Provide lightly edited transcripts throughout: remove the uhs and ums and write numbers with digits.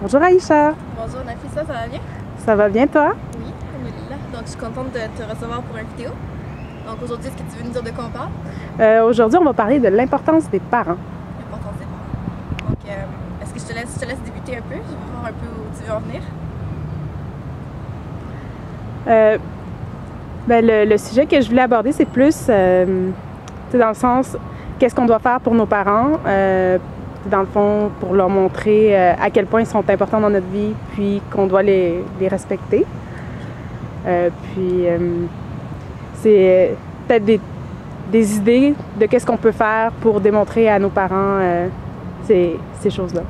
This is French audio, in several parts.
Bonjour Aïcha, Bonjour Nafissa, ça va bien? ça va bien toi? Oui, alhamdoulilah. Donc je suis contente de te recevoir pour une vidéo. Donc aujourd'hui, est-ce que tu veux nous dire de quoi on parle? Aujourd'hui, on va parler de l'importance des parents. L'importance des parents. Donc est-ce que je te laisse débuter un peu? Je vais voir un peu où tu veux en venir. Le sujet que je voulais aborder, c'est plus dans le sens, qu'est-ce qu'on doit faire pour nos parents, dans le fond, pour leur montrer à quel point ils sont importants dans notre vie, puis qu'on doit les respecter. C'est peut-être des idées de qu'est-ce qu'on peut faire pour démontrer à nos parents ces choses-là.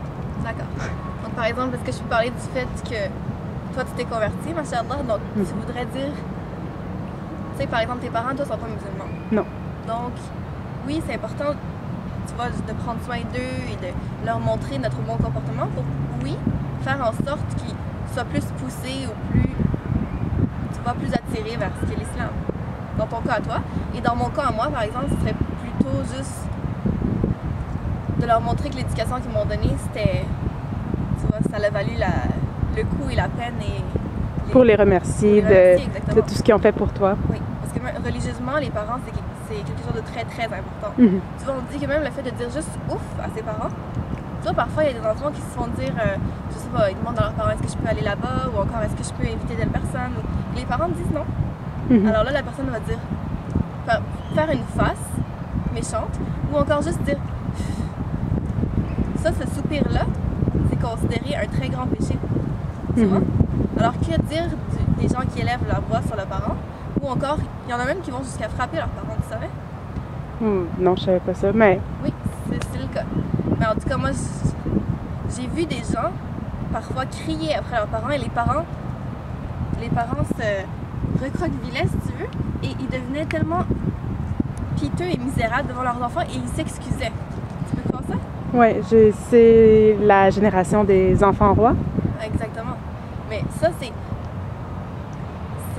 D'accord. Donc par exemple, est-ce que je peux parler du fait que toi tu t'es converti, machallah, donc tu voudrais dire, tu sais, par exemple, tes parents, toi, sont pas musulmans. Non. Donc, oui, c'est important, tu vois, de prendre soin d'eux et de leur montrer notre bon comportement pour, oui, faire en sorte qu'ils soient plus poussés ou plus, tu vois, plus attirés vers ce qu'est l'islam. Dans ton cas à toi. Et dans mon cas à moi, par exemple, ce serait plutôt juste de leur montrer que l'éducation qu'ils m'ont donnée, c'était, tu vois, ça a valu le coût et la peine Pour les remercier, de tout ce qu'ils ont fait pour toi. Oui, parce que même, religieusement, les parents, c'est quelque chose de très, très important. Mm-hmm. Tu vois, on dit que même le fait de dire juste ouf à ses parents, tu vois, parfois, il y a des enfants qui se font dire, je sais pas, ils demandent à leurs parents, est-ce que je peux aller là-bas, ou encore, est-ce que je peux inviter telle personne, et les parents disent non. Mm-hmm. Alors là, la personne va dire, faire une face méchante, ou encore juste dire, ça, ce soupir-là, c'est considéré un très grand péché. Tu vois? Alors que dire des gens qui élèvent leur voix sur leurs parents, ou encore, il y en a même qui vont jusqu'à frapper leurs parents, tu savais? Non, je savais pas ça, mais... Oui, c'est le cas. Mais en tout cas, moi, j'ai vu des gens parfois crier après leurs parents, et les parents se recroquevillaient, si tu veux, et ils devenaient tellement piteux et misérables devant leurs enfants, et ils s'excusaient. Tu peux croire ça? Oui, c'est la génération des enfants rois. Exactement. Mais ça, c'est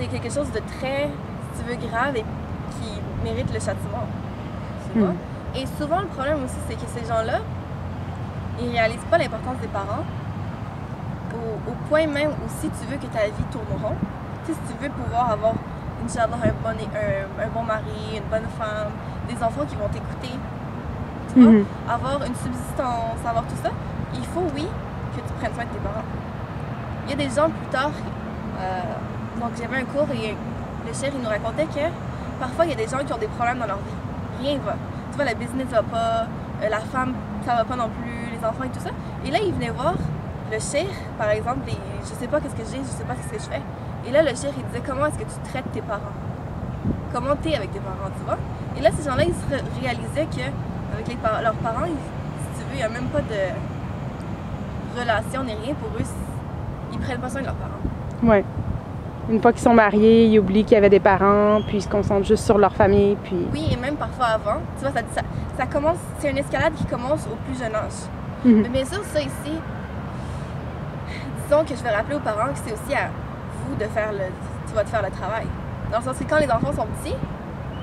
quelque chose de très, si tu veux, grave et qui mérite le châtiment. Tu vois? Et souvent, le problème aussi, c'est que ces gens-là, ils réalisent pas l'importance des parents au point même où si tu veux que ta vie tourne rond, tu sais, si tu veux pouvoir avoir, Inch'Allah, un bon mari, une bonne femme, des enfants qui vont t'écouter, tu vois, avoir une subsistance, avoir tout ça, il faut, oui, que tu prennes soin de tes parents. Il y a des gens plus tard, donc j'avais un cours et le chef il nous racontait que parfois il y a des gens qui ont des problèmes dans leur vie. Rien va. Tu vois, la business va pas, la femme ça va pas non plus, les enfants et tout ça. Et là il venait voir le chef, par exemple, et je sais pas qu'est-ce que j'ai, je sais pas ce que je fais. Et là le chef il disait comment est-ce que tu traites tes parents? Comment t'es avec tes parents, tu vois? Et là ces gens-là ils se réalisaient que avec leurs parents, si tu veux, il n'y a même pas de relation ni rien pour eux. Ils prennent pas soin de leurs parents. Oui. Une fois qu'ils sont mariés, ils oublient qu'il y avait des parents, puis ils se concentrent juste sur leur famille, puis... Oui, et même parfois avant. Tu vois, ça commence... C'est une escalade qui commence au plus jeune âge. Mais bien sûr, ça ici... Disons que je vais rappeler aux parents que c'est aussi à vous de faire tu vas te faire le travail. Dans le sens que quand les enfants sont petits,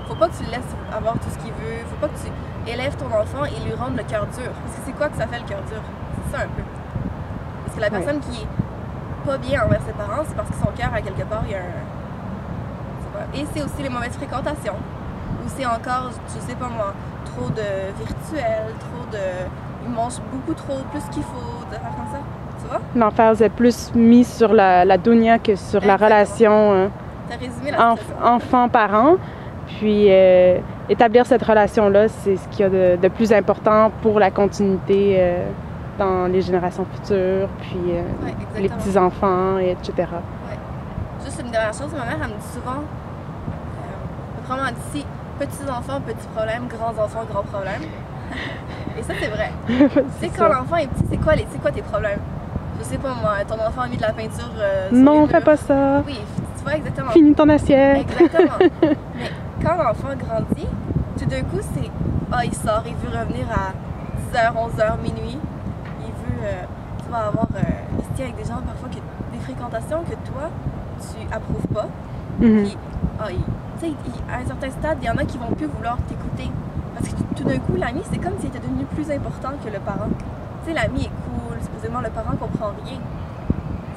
faut pas que tu le laisses avoir tout ce qu'il veut. Faut pas que tu élèves ton enfant et lui rendes le cœur dur. Parce que c'est quoi que ça fait le cœur dur? C'est ça un peu. Parce que la personne qui est pas bien envers ses parents, c'est parce que son cœur, à quelque part, il y a un... Et c'est aussi les mauvaises fréquentations. Ou c'est encore, je sais pas moi, trop de virtuel, ils mangent beaucoup trop, plus qu'il faut, de faire comme ça. Tu vois? L'emphase est plus mis sur la dunya que sur la relation enfant-parent. Puis établir cette relation-là, c'est ce qu'il y a de plus important pour la continuité dans les générations futures, puis les petits-enfants, etc. Ouais. Juste une dernière chose, ma mère, elle me dit souvent, vraiment, elle dit, petits-enfants, petits problèmes, grands-enfants, grands problèmes. Et ça, c'est vrai. Tu sais, quand l'enfant est petit, c'est quoi tes problèmes? Je sais pas, moi, ton enfant a mis de la peinture non, fais pas ça. Oui, tu vois, exactement. Finis ton assiette. Exactement. Mais quand l'enfant grandit, tout d'un coup, c'est, il sort, il veut revenir à 10h, 11h, minuit. Tu vas avoir, il se tient avec des gens parfois, des fréquentations que toi, tu approuves pas. Puis, tu sais, à un certain stade, il y en a qui vont plus vouloir t'écouter. Parce que tout d'un coup, l'ami, c'est comme s'il était devenu plus important que le parent. Tu sais, l'ami est cool, supposément le parent comprend rien.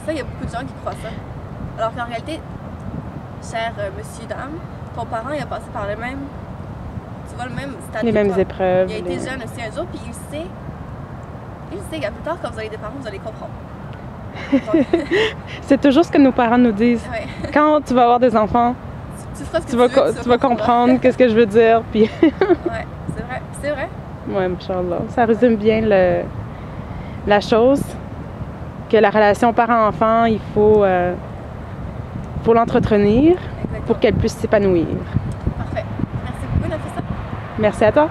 Ça, il y a beaucoup de gens qui croient ça. Alors qu'en réalité, cher monsieur, dame, ton parent, il a passé par le même, tu vois, le même stade Les que mêmes toi. épreuves. Il a été jeune aussi un jour, puis il sait qu'à plus tard, quand vous avez des parents, vous allez comprendre. Donc, C'est toujours ce que nos parents nous disent. ouais. Quand tu vas avoir des enfants, Tu feras ce que tu vas, veux, tu vas comprendre qu'est-ce que je veux dire. Puis, Ouais, c'est vrai. C'est vrai. ouais, Inch'Allah. Ça résume bien la chose. Que la relation parent-enfant, il faut l'entretenir Exactement. pour qu'elle puisse s'épanouir. Parfait. Merci beaucoup, Nafissa. Merci à toi.